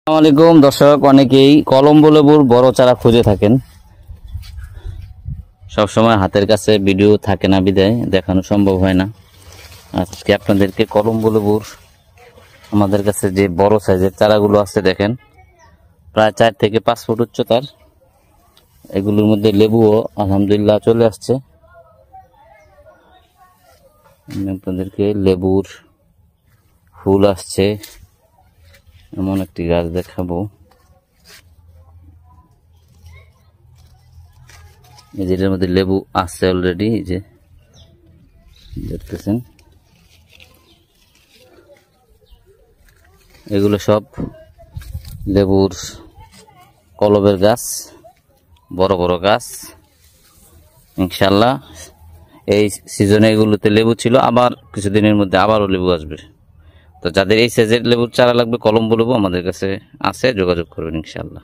আসসালামু আলাইকুম দর্শক, অনেকেই কলম্বো লেবুর বড় চারা খুঁজে থাকেন। সব সময় হাতের কাছে ভিডিও থাকে না, বিদায় দেখানো সম্ভব হয় না। আজকে আপনাদেরকে কলম্বো লেবুর আমাদের কাছে যে বড় সাইজের চারাগুলো আছে দেখেন, প্রায় 4 থেকে 5 ফুট উচ্চতার। এগুলোর মধ্যে লেবুও আলহামদুলিল্লাহ চলে আসছে। আমি আপনাদেরকে লেবুর ফুল আসছে এমন একটি গাছ দেখাবো। এটার মধ্যে লেবু আছে অলরেডি, এই যে দেখতেছেন। এগুলো সব লেবুর কলবের গাছ, বড় বড় গাছ। ইনশাল্লাহ এই সিজনে এগুলোতে লেবু ছিল, আবার কিছুদিনের মধ্যে আবারও লেবু আসবে। তো যাদের এই সাইজের লেবুর চারা লাগবে, কলম্বো লেবু আমাদের কাছে আছে, যোগাযোগ করবেন ইনশাল্লাহ।